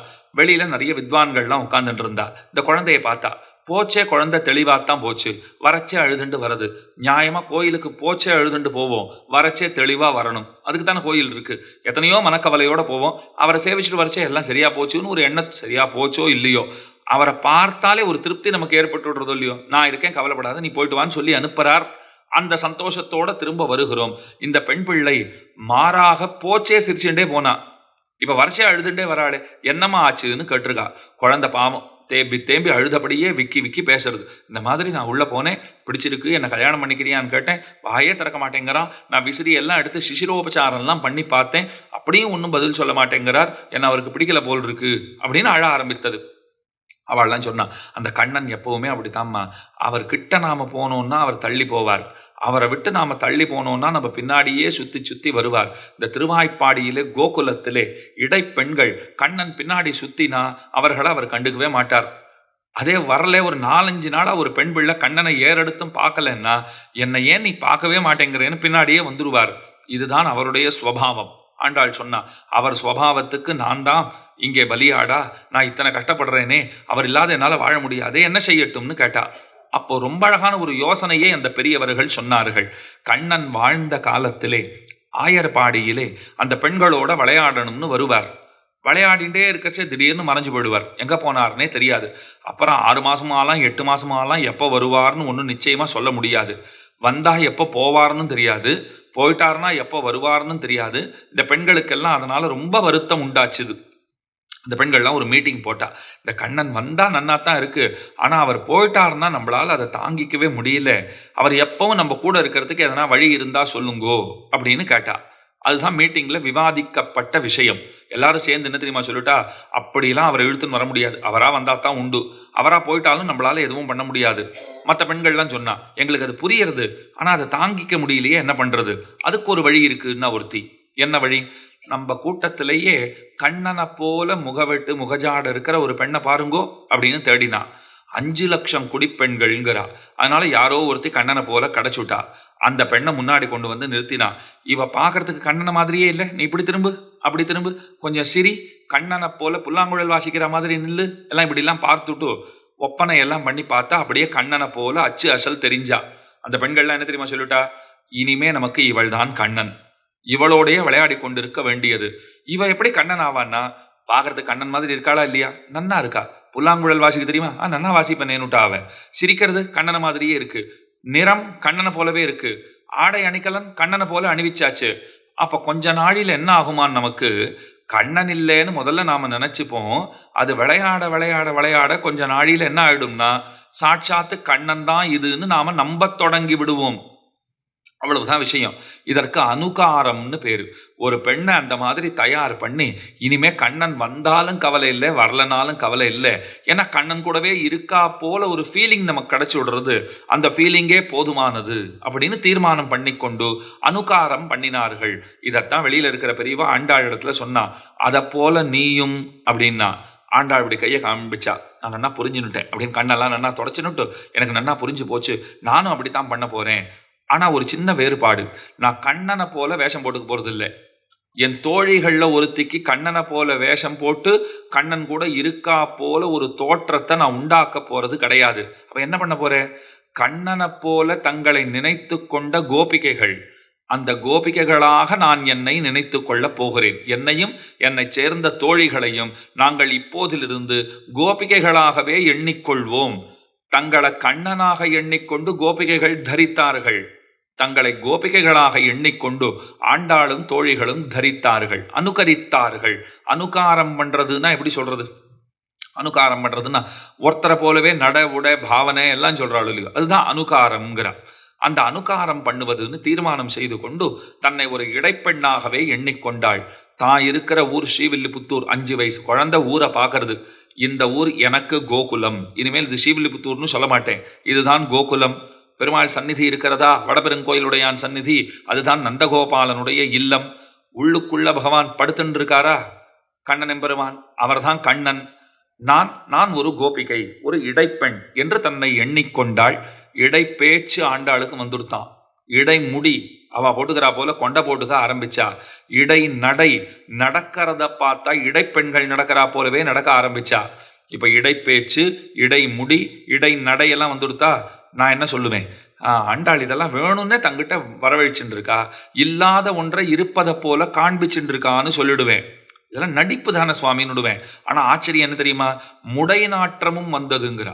வெளியில நிறைய வித்வான்கள்லாம் உட்கார்ந்துட்டு இருந்தா. இந்த குழந்தைய பார்த்தா, போச்சே குழந்தை தெளிவாத்தான் போச்சு, வரச்சே அழுதுண்டு வருது. நியாயமா கோயிலுக்கு போச்சே அழுதுண்டு போவோம், வரச்சே தெளிவா வரணும், அதுக்கு தானே கோயில் இருக்கு. எத்தனையோ மனக்கவலையோட போவோம், அவரை சேவிச்சுட்டு வரச்சே எல்லாம் சரியா போச்சுன்னு ஒரு எண்ணம். சரியா போச்சோ இல்லையோ, அவரை பார்த்தாலே ஒரு திருப்தி நமக்கு ஏற்பட்டு விடுறதோ இல்லையோ, நான் இருக்கேன் கவலைப்படாத நீ போயிட்டு வான்னு சொல்லி அனுப்புறார். அந்த சந்தோஷத்தோட திரும்ப வருகிறோம். இந்த பெண் பிள்ளை மாறாக போச்சே சிரிச்சுட்டே போனா, இப்ப வருஷம் அழுதுண்டே வராளே, என்னமா ஆச்சுன்னு கேட்டிருக்கா. குழந்தை பாவம் தேம்பி தேம்பி அழுதபடியே விக்கி விக்கி பேசுறது. இந்த மாதிரி நான் உள்ள போனேன், பிடிச்சிருக்கு, என்னை கல்யாணம் பண்ணிக்கிறியான்னு கேட்டேன், வாயே திறக்க மாட்டேங்கிறான். நான் விசிறி எல்லாம் எடுத்து சிசிரோபச்சாரம்லாம் பண்ணி பார்த்தேன், அப்படியும் ஒன்றும் பதில் சொல்ல மாட்டேங்கிறார், என்ன அவருக்கு பிடிக்கல போல் இருக்கு அப்படின்னு அழ ஆரம்பித்தது. அவள்லாம் சொன்னா, அந்த கண்ணன் எப்பவுமே அப்படித்தாம்மா, அவர்கிட்ட நாம போனோம்னா அவர் தள்ளி போவார், அவரை விட்டு நாம தள்ளி போனோம்னா நம்ம பின்னாடியே சுத்தி சுத்தி வருவார். இந்த திருவாய்ப்பாடியிலே கோகுலத்திலே இடைப்பெண்கள் கண்ணன் பின்னாடி சுத்தினா அவர்களை அவர் கண்டுக்கவே மாட்டார். அதே வரல ஒரு 4-5 நாளா ஒரு பெண் பிள்ளை கண்ணனை ஏறெடுத்தும் பார்க்கலன்னா, என்னை ஏன் நீ பார்க்கவே மாட்டேங்கிறேன்னு பின்னாடியே வந்துடுவார். இதுதான் அவருடைய ஸ்வபாவம். ஆண்டாள் சொன்னா, அவர் ஸ்வபாவத்துக்கு நான் தான் இங்கே பலியாடா, நான் இத்தனை கஷ்டப்படுறேனே, அவர் இல்லாத என்னால வாழ முடியாதே, என்ன செய்யட்டும்னு கேட்டா. அப்போ ரொம்ப அழகான ஒரு யோசனையே அந்த பெரியவர்கள் சொன்னார்கள். கண்ணன் வாழ்ந்த காலத்திலே ஆயர்பாடியிலே அந்த பெண்களோட விளையாடணும்னு வருவார். விளையாடிண்டே இருக்கச்சே திடீர்னு மறைஞ்சு போயிடுவார், எங்க போனார்னே தெரியாது. அப்புறம் 6 மாசமாலாம் 8 மாசமாலாம் எப்போ வருவார்னு ஒன்றும் நிச்சயமா சொல்ல முடியாது. வந்தா எப்போ போவார்னு தெரியாது, போயிட்டார்னா எப்போ வருவார்னு தெரியாது. இந்த பெண்களுக்கெல்லாம் அதனால ரொம்ப வருத்தம் உண்டாச்சுது. இந்த பெண்கள்லாம் ஒரு மீட்டிங் போட்டா, இந்த கண்ணன் வந்தா நன்னாத்தான் இருக்கு, ஆனா அவர் போயிட்டாருன்னா நம்மளால அதை தாங்கிக்கவே முடியல, அவர் எப்பவும் நம்ம கூட இருக்கிறதுக்கு எதனா வழி இருந்தா சொல்லுங்கோ அப்படின்னு கேட்டா. அதுதான் மீட்டிங்ல விவாதிக்கப்பட்ட விஷயம். எல்லாரும் சேர்ந்து என்ன தெரியுமா சொல்லிட்டா, அப்படிலாம் அவரை இழுத்துன்னு வர முடியாது, அவரா வந்தா தான் உண்டு, அவரா போயிட்டாலும் நம்மளால எதுவும் பண்ண முடியாது. மற்ற பெண்கள்லாம் சொன்னா, எங்களுக்கு அது புரியுறது, ஆனா அதை தாங்கிக்க முடியலையே, என்ன பண்றது? அதுக்கு ஒரு வழி இருக்குன்னா ஒருத்தி. என்ன வழி? நம்ம கூட்டத்திலேயே கண்ணனை போல முகவெட்டு முகஜாட இருக்கிற ஒரு பெண்ணை பாருங்கோ அப்படின்னு தேடினா. 5 லட்சம் குடிப்பெண்கள்ங்கிறா. அதனால யாரோ ஒருத்தி கண்ணனை போல கிடைச்சுட்டா. அந்த பெண்ணை முன்னாடி கொண்டு வந்து நிறுத்தினான். இவ பார்க்கறதுக்கு கண்ணனை மாதிரியே இல்லை, நீ இப்படி திரும்பு அப்படி திரும்பு, கொஞ்சம் சிரி, கண்ணனை போல புல்லாங்குழல் வாசிக்கிற மாதிரி நில்லு, எல்லாம் இப்படிலாம் பார்த்துட்டு ஒப்பனை எல்லாம் பண்ணி பார்த்தா அப்படியே கண்ணனை போல அச்சு அசல் தெரிஞ்சா. அந்த பெண்கள்லாம் என்ன தெரியுமா சொல்லிட்டா, இனிமே நமக்கு இவள் தான் கண்ணன், இவளோடைய விளையாடி கொண்டிருக்க வேண்டியது. இவ எப்படி கண்ணன் ஆவான்னா, பார்க்கறதுக்கு கண்ணன் மாதிரி இருக்காளா இல்லையா, நன்னா இருக்கா, புல்லாங்குழல் வாசிக்க தெரியுமா, நன்னா வாசிப்பேன்னுட்டா. அவ சிரிக்கிறது கண்ணனை மாதிரியே இருக்கு, நிறம் கண்ணனை போலவே இருக்கு, ஆடை அணிகலன் கண்ணனை போல அணிவிச்சாச்சு. அப்ப கொஞ்ச நாளில் என்ன ஆகுமான்னு, நமக்கு கண்ணன் இல்லைன்னு முதல்ல நாம நினைச்சுப்போம். அது விளையாட விளையாட விளையாட கொஞ்ச நாளில் என்ன ஆயிடும்னா, சாட்சாத்து கண்ணன் தான் இதுன்னு நாம நம்ப தொடங்கி விடுவோம். அவ்வளவுதான் விஷயம். இதற்கு அனுகாரம்னு பேரு. ஒரு பெண்ணை அந்த மாதிரி தயார் பண்ணி, இனிமே கண்ணன் வந்தாலும் கவலை இல்லை, வரலனாலும் கவலை இல்லை, ஏன்னா கண்ணன் கூடவே இருக்கா போல ஒரு ஃபீலிங் நமக்கு கிடைச்சி விடுறது, அந்த ஃபீலிங்கே போதுமானது அப்படின்னு தீர்மானம் பண்ணி கொண்டு அனுகாரம் பண்ணினார்கள். இதைத்தான் வெளியில இருக்கிற பெரியவா ஆண்டாள் இடத்துல சொன்னா. அதை போல நீயும் அப்படின்னா, ஆண்டாள் இப்படி கையை காமிச்சா, நான் நன்னா புரிஞ்சுன்னுட்டேன் அப்படின்னு கண்ணெல்லாம் நன்னா தொடச்சுன்னுட்டு, எனக்கு நன்னா புரிஞ்சு போச்சு, நானும் அப்படித்தான் பண்ண போறேன். ஆனா ஒரு சின்ன வேறுபாடு, நான் கண்ணனை போல வேஷம் போட்டுக்க போறது இல்லை. என் தோழிகள்ல ஒருத்திக்கு கண்ணனை போல வேஷம் போட்டு கண்ணன் கூட இருக்கா போல ஒரு தோற்றத்தை நான் உண்டாக்க போறது கிடையாது. அப்ப என்ன பண்ண போறேன், கண்ணனை போல தங்களை நினைத்து கொண்ட கோபிகைகள், அந்த கோபிகைகளாக நான் என்னை நினைத்து கொள்ள போகிறேன். என்னையும் என்னை சேர்ந்த தோழிகளையும் நாங்கள் இப்போதிலிருந்து கோபிகைகளாகவே எண்ணிக்கொள்வோம். தங்களை கண்ணனாக எண்ணிக்கொண்டு கோபிகைகள் தரித்தார்கள், தங்களை கோபிகைகளாக எண்ணிக்கொண்டு ஆண்டாளும் தோழிகளும் தரித்தார்கள், அனுகரித்தார்கள். அனுகாரம் பண்றதுன்னா எப்படி சொல்றது, அனுகாரம் பண்றதுன்னா ஒருத்தரை போலவே நட உட பாவனை எல்லாம் சொல்றாள் இல்லையோ, அதுதான் அனுகாரம்ங்கிறார். அந்த அனுகாரம் பண்ணுவதுன்னு தீர்மானம் செய்து கொண்டு தன்னை ஒரு இடைப்பெண்ணாகவே எண்ணிக்கொண்டாள். தான் இருக்கிற ஊர் ஸ்ரீவில்லிபுத்தூர், 5 வயசு குழந்தை ஊரை பார்க்கறது. இந்த ஊர் எனக்கு கோகுலம், இனிமேல் இது ஸ்ரீவில்லிபுத்தூர்னு சொல்ல மாட்டேன், இதுதான் கோகுலம். பெருமாள் சந்நிதி இருக்கிறதா, வடபெருங்கோயிலுடையான் சந்நிதி, அதுதான் நந்தகோபாலனுடைய இல்லம். உள்ளுக்குள்ள பகவான் படுத்துன்னு இருக்காரா, கண்ணன் எம்பெருமான், அவர்தான் கண்ணன். நான் ஒரு கோபிகை, ஒரு இடைப்பெண் என்று தன்னை எண்ணிக்கொண்டாள். இடை பேச்சு ஆண்டாளுக்கு வந்துடுத்தான். இடை முடி அவ போட்டுக்கிறா போல கொண்ட போட்டுக்க ஆரம்பிச்சா. இடை நடை, நடக்கிறத பார்த்தா இடைப்பெண்கள் நடக்கிறா போலவே நடக்க ஆரம்பிச்சா. இப்ப இடை பேச்சு, இடை முடி, இடை நடையெல்லாம் வந்துடுத்தா. நான் என்ன சொல்லுவேன், ஆண்டாள் இதெல்லாம் வேணும்னே தங்கிட்ட வரவழைச்சுட்டு இருக்கா, இல்லாத ஒன்றை இருப்பதை போல காண்பிச்சுட்டு இருக்கான்னு சொல்லிடுவேன். இதெல்லாம் நடிப்பு தானே சுவாமின்னு விடுவேன். ஆனா ஆச்சரியம் என்ன தெரியுமா, முடை நாற்றமும் வந்ததுங்கிறா.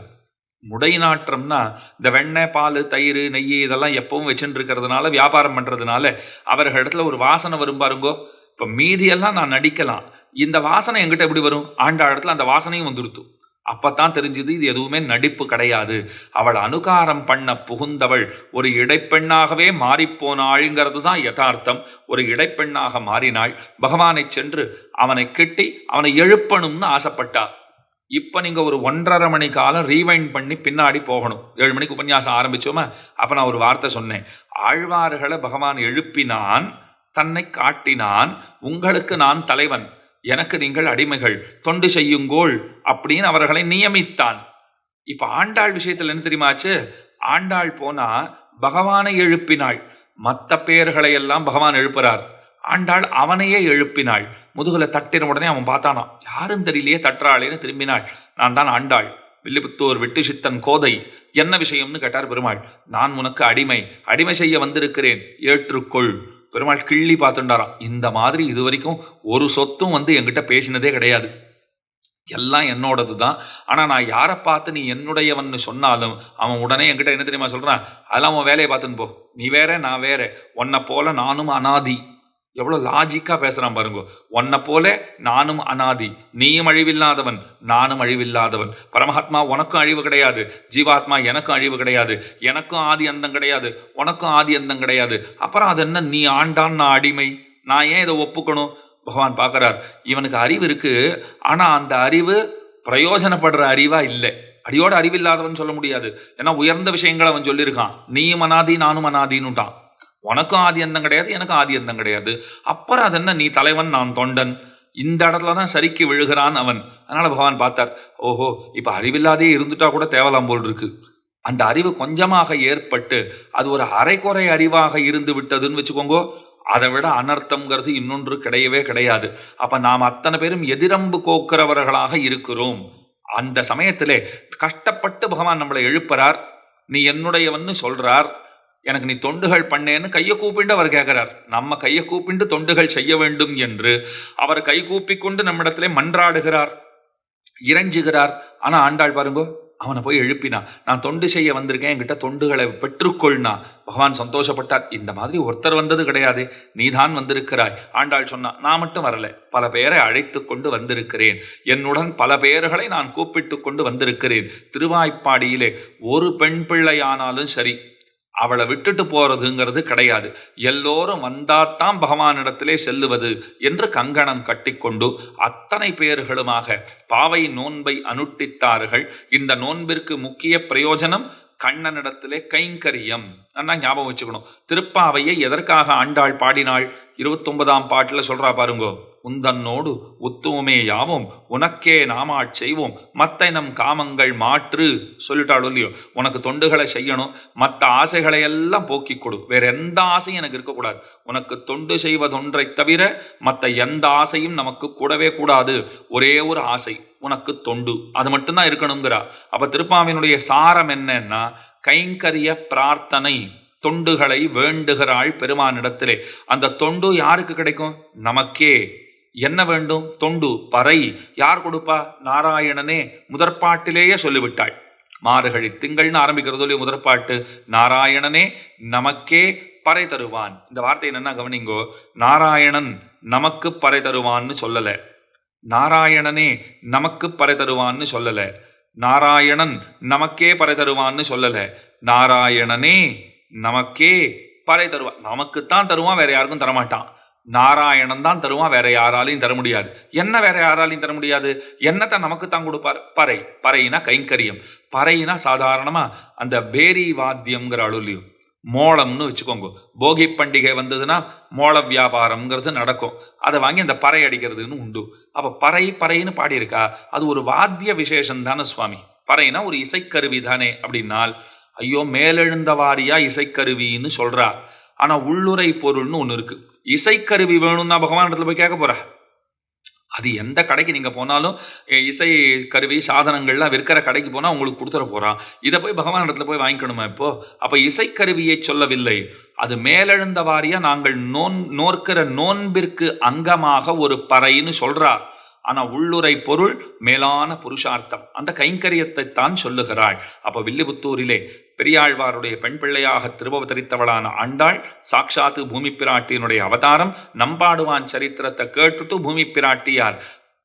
முடை நாற்றம்னா இந்த வெண்ணெய், பால், தயிர், நெய் இதெல்லாம் எப்பவும் வச்சுட்டு இருக்கிறதுனால, வியாபாரம் பண்றதுனால அவர்களிடத்துல ஒரு வாசனை வரும் பாருங்கோ. இப்ப மீதியெல்லாம் நான் நடிக்கலாம், இந்த வாசனை எங்கிட்ட எப்படி வரும், ஆண்டாள் இடத்துல அந்த வாசனையும் வந்துடுத்து. அப்பத்தான் தெரிஞ்சது இது எதுவுமே நடிப்பு கிடையாது. அவள் அனுகாரம் பண்ண புகுந்தவள் ஒரு இடைப்பெண்ணாகவே மாறிப்போனாள்ங்கிறது தான் யதார்த்தம். ஒரு இடைப்பெண்ணாக மாறினாள். பகவானை சென்று அவனை கெட்டி அவனை எழுப்பணும்னு ஆசைப்பட்டா. இப்ப நீங்க ஒரு 1.5 மணி காலம் ரீவைண்ட் பண்ணி பின்னாடி போகணும். 7 மணிக்கு உபன்யாசம் ஆரம்பிச்சோமா, அப்ப நான் ஒரு வார்த்தை சொன்னேன், ஆழ்வார்களை பகவான் எழுப்பினான், தன்னை காட்டினான், உங்களுக்கு நான் தலைவன், எனக்கு நீங்கள் அடிமைகள், தொண்டு செய்யுங்கோள் அப்படின்னு அவர்களை நியமித்தான். இப்ப ஆண்டாள் விஷயத்துல என்ன தெரியுமாச்சு, ஆண்டாள் போனா பகவானை எழுப்பினாள். மற்ற பேர்களை எல்லாம் பகவான் எழுப்புறார், ஆண்டாள் அவனையே எழுப்பினாள். முதுகுல தட்டின உடனே அவன் பார்த்தானா, யாரும் தெரியலையே தட்டுறாளேன்னு திரும்பினாள். நான் தான் ஆண்டாள், வில்லிபுத்தூர் விட்டு சித்தன் கோதை, என்ன விஷயம்னு கேட்டார் பெருமாள். நான் உனக்கு அடிமை, அடிமை செய்ய வந்திருக்கிறேன், ஏற்றுக்கொள். பெருமாள் கிள்ளி பார்த்துட்டாராம். இந்த மாதிரி இது வரைக்கும் ஒரு சொத்தும் என்கிட்ட பேசினதே கிடையாது, எல்லாம் என்னோடது தான். ஆனா நான் யாரை பார்த்து நீ என்னுடையவன்னு சொன்னாலும் அவன் உடனே என்கிட்ட என்ன தெரியுமா சொல்றான், அதெல்லாம் அவன் வேலையை பார்த்துன்னு போ, நீ வேற நான் வேற, உன்னை போல நானும் அனாதி. எவ்வளவு லாஜிக்கா பேசுறான் பாருங்க. உன்னை போல நானும் அனாதி, நீயும் அழிவில்லாதவன், நானும் அழிவில்லாதவன். பரமாத்மா உனக்கும் அழிவு கிடையாது, ஜீவாத்மா எனக்கும் அழிவு கிடையாது, எனக்கும் ஆதி அந்தம் கிடையாது, உனக்கும் ஆதி அந்தம் கிடையாது. அப்புறம் அது என்ன, நீ ஆண்டான் நான் அடிமை, நான் ஏன் இதை ஒப்புக்கணும்? பகவான் பார்க்கிறார், இவனுக்கு அறிவு இருக்கு, ஆனா அந்த அறிவு பிரயோஜனப்படுற அறிவா இல்லை. அடியோட அறிவில்லாதவன் சொல்ல முடியாது, ஏன்னா உயர்ந்த விஷயங்களை அவன் சொல்லியிருக்கான். நீயும் அனாதி நானும் அனாதின்னுட்டான். உனக்கும் ஆதி அந்தம் கிடையாது, எனக்கும் ஆதி அந்தம் கிடையாது. அப்புறம் அது என்ன, நீ தலைவன் நான் தொண்டன். இந்த இடத்துலதான் சரிக்கு விழுகிறான் அவன். அதனால பகவான் பார்த்தார், ஓஹோ இப்ப அறிவில்லாதே இருந்துட்டா கூட தேவலாம் போல் இருக்கு, அந்த அறிவு கொஞ்சமாக ஏற்பட்டு அது ஒரு அரைக்குறை அறிவாக இருந்து விட்டதுன்னு வச்சுக்கோங்க, அதை விட அனர்த்தம்ங்கிறது இன்னொன்று கிடையவே கிடையாது. அப்ப நாம் அத்தனை பேரும் எதிரம்பு கோக்கிறவர்களாக இருக்கிறோம். அந்த சமயத்திலே கஷ்டப்பட்டு பகவான் நம்மளை எழுப்புறார், நீ என்னுடையவன்னு சொல்றார், எனக்கு நீ தொண்டுகள் பண்ணேன்னு கையை கூப்பிண்டு அவர் கேட்கிறார். நம்ம கையை கூப்பிண்டு தொண்டுகள் செய்ய வேண்டும் என்று அவர் கை கூப்பிக்கொண்டு நம்மிடத்திலே மன்றாடுகிறார், இறைஞ்சுகிறார். ஆனா ஆண்டாள் பாருங்க, அவனை போய் எழுப்பினா, நான் தொண்டு செய்ய வந்திருக்கேன், என்கிட்ட தொண்டுகளை பெற்றுக்கொள்னா. பகவான் சந்தோஷப்பட்டார். இந்த மாதிரி ஒருத்தர் வந்தது கிடையாது, நீதான் வந்திருக்கிறாய். ஆண்டாள் சொன்னா, நான் மட்டும் வரல, பல பேரை அழைத்து கொண்டு வந்திருக்கிறேன், என்னுடன் பல பேர்களை நான் கூப்பிட்டு கொண்டு வந்திருக்கிறேன். திருவாய்ப்பாடியிலே ஒரு பெண் பிள்ளையானாலும் சரி, அவளை விட்டுட்டு போறதுங்கிறது கிடையாது. எல்லோரும் வந்தாத்தான் பகவானிடத்திலே செல்லுவது என்று கங்கணம் கட்டிக்கொண்டு அத்தனை பேர்களுமாக பாவை நோன்பை அனுட்டித்தார்கள். இந்த நோன்பிற்கு முக்கிய பிரயோஜனம் கண்ணனிடத்திலே கைங்கரியம். ஞாபகம் வச்சுக்கணும். திருப்பாவையை எதற்காக ஆண்டாள் பாடினாள்? 29ஆம் பாட்டுல சொல்றா பாருங்கோ, உந்தன்னோடு உத்துவமே யாவும் உனக்கே நாமாட் செய்வோம் மத்த நம் காமங்கள் மாற்று சொல்லிட்டாலும் இல்லையோ, உனக்கு தொண்டுகளை செய்யணும், மற்ற ஆசைகளை எல்லாம் போக்கி கொடு, வேற எந்த ஆசையும் எனக்கு இருக்கக்கூடாது, உனக்கு தொண்டு செய்வதொன்றை தவிர மற்ற எந்த ஆசையும் நமக்கு கூடவே கூடாது, ஒரே ஒரு ஆசை உனக்கு தொண்டு, அது மட்டும்தான் இருக்கணுங்கிறா. அப்ப திருப்பாவினுடைய சாரம் என்னன்னா, கைங்கரிய பிரார்த்தனை, தொண்டுகளை வேண்டுகிறாள் பெருமானிடத்திலே. அந்த தொண்டு யாருக்கு கிடைக்கும்? நமக்கே. என்ன வேண்டும்? தொண்டு, பறை. யார் கொடுப்பா? நாராயணனே. முதற்பாட்டிலேயே சொல்லிவிட்டாள். மார்கழி திங்கள்னு ஆரம்பிக்கிறதோ முதற்பாட்டு, நாராயணனே நமக்கே பறை தருவான். இந்த வார்த்தை என்னன்னா கவனிங்கோ, நாராயணன் நமக்கு பறை தருவான்னு சொல்லல, நாராயணனே நமக்கு பறை தருவான்னு சொல்லல, நாராயணன் நமக்கே பறை தருவான்னு சொல்லல, நாராயணனே நமக்கே பறை தருவான். நமக்குத்தான் தருவான், வேற யாருக்கும் தரமாட்டான். நாராயணன் தான் தருவான், வேற யாராலையும் தர முடியாது. என்ன வேற யாராலையும் தர முடியாது? என்னத்தான் நமக்குத்தான் கொடுப்பார்? பறை. பறையினா கைங்கரியம். பறையினா சாதாரணமா அந்த பேரி வாத்தியம்ங்கிற அழுலியும் மோளம்னு வச்சுக்கோங்க. போகி பண்டிகை வந்ததுன்னா மோள வியாபாரம்ங்கிறது நடக்கும், அதை வாங்கி அந்த பறை அடிக்கிறதுன்னு உண்டு. அப்ப பறை பறைன்னு பாடியிருக்கா, அது ஒரு வாத்திய விசேஷம் தானே சுவாமி. பறைனா ஒரு இசைக்கருவி தானே அப்படின்னால், ஐயோ மேலெழுந்த வாரியா இசைக்கருவின்னு சொல்றா. ஆனா உள்ளுரை பொருள்னு ஒண்ணு இருக்கு. இசைக்கருவி வேணும்னா பகவான் இடத்துல போய் கேட்க போறா? அது எந்த கடைக்கு நீங்க போனாலும் இசை கருவி சாதனங்கள்லாம் விற்கிற கடைக்கு போனா உங்களுக்கு கொடுத்துட போறான். இதை போய் பகவான் இடத்துல போய் வாங்கிக்கணுமா இப்போ? அப்ப இசைக்கருவியை சொல்லவில்லை, அது மேலெழுந்த வாரியா நாங்கள் நோற்கிற நோன்பிற்கு அங்கமாக ஒரு பறைன்னு சொல்றா. ஆனா உள்ளுரை பொருள் மேலான புருஷார்த்தம், அந்த கைங்கரியத்தை தான் சொல்லுகிறாள். அப்ப வில்லிபுத்தூரிலே பெரியாழ்வாருடைய பெண் பிள்ளையாக திருவவதரித்தவளான ஆண்டாள் சாட்சாத்து பூமி பிராட்டியினுடைய அவதாரம். நம்பாடுவான் சரித்திரத்தை கேட்டுட்டு பூமி பிராட்டியார்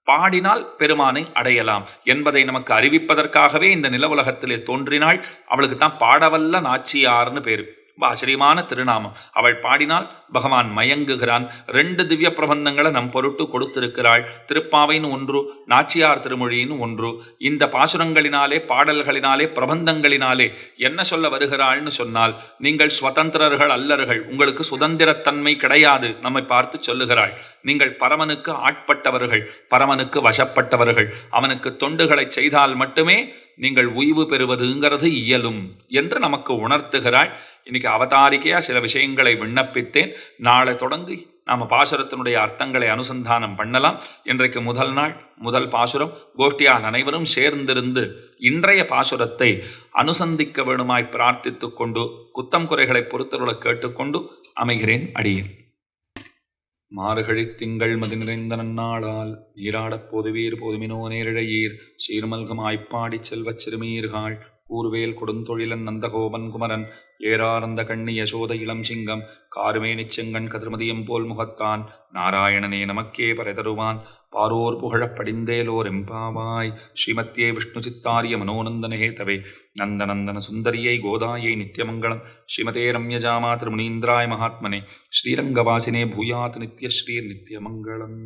பாடினால் பெருமானை அடையலாம் என்பதை நமக்கு அறிவிப்பதற்காகவே இந்த நில உலகத்திலே தோன்றினாள். அவளுக்கு தான் பாடவல்ல நாச்சியார்னு பேரு. ஆச்சரியமான திருநாமம். அவள் பாடினால் பகவான் மயங்குகிறான். 2 திவ்ய பிரபந்தங்களை நம் பொருட்டு கொடுத்திருக்கிறாள். திருப்பாவைன்னு ஒன்று, நாச்சியார் திருமொழின்னு ஒன்று. இந்த பாசுரங்களினாலே, பாடல்களினாலே, பிரபந்தங்களினாலே என்ன சொல்ல வருகிறாள்னு சொன்னால், நீங்கள் சுதந்திரர்கள் அல்லர்கள், உங்களுக்கு சுதந்திரத்தன்மை கிடையாது நம்மை பார்த்து சொல்லுகிறாள். நீங்கள் பரமனுக்கு ஆட்பட்டவர்கள், பரமனுக்கு வசப்பட்டவர்கள், அவனுக்கு தொண்டுகளை செய்தால் மட்டுமே நீங்கள் உய்வு பெறுவதுங்கிறது இயலும் என்று நமக்கு உணர்த்துகிறாள். இன்னைக்கு அவதாரிக்கையா சில விஷயங்களை விண்ணப்பித்தேன். நாளை தொடங்கி நாம பாசுரத்தினுடைய அர்த்தங்களை அனுசந்தானம் பண்ணலாம். இன்றைக்கு முதல் நாள், முதல் பாசுரம். கோஷ்டியாக அனைவரும் சேர்ந்திருந்து இன்றைய பாசுரத்தை அனுசந்திக்க வேணுமாய் பிரார்த்தித்து கொண்டு குத்தம் குறைகளை பொறுத்தவர்களை கேட்டுக்கொண்டு அமைகிறேன். அடியேன். மார்கழி திங்கள் மதி நிறைந்த நன்னாளால் நீராடப் போதுவீர் போதுமினோ நேரிழையீர் சீர்மல்கமாய்ப்பாடி செல்வச் சிறுமீர்கள் கூர்வேல் கொடுந்தொழிலன் நந்தகோபன் குமரன் ஏரானந்த கண்ணி யசோத இளம் சிங்கம் காருமேனிச் செங்கண் கதிர்மதியம் போல் முகத்தான் நாராயணனே நமக்கே பறை தருவான் பாரோர் புகழப் படிந்தேலோர் எம்பாவாய். ஸ்ரீமத்தியே விஷ்ணு சித்தாரிய மனோநந்தன ஹேதவே நந்தநந்தன சுந்தரியை கோதாயை நித்யமங்கலம். ஸ்ரீமதே ரம்யஜாமா திருமுனீந்திராய மகாத்மனே ஸ்ரீரங்கவாசினே பூயாத் நித்யஸ்ரீர் நித்யமங்கலம்.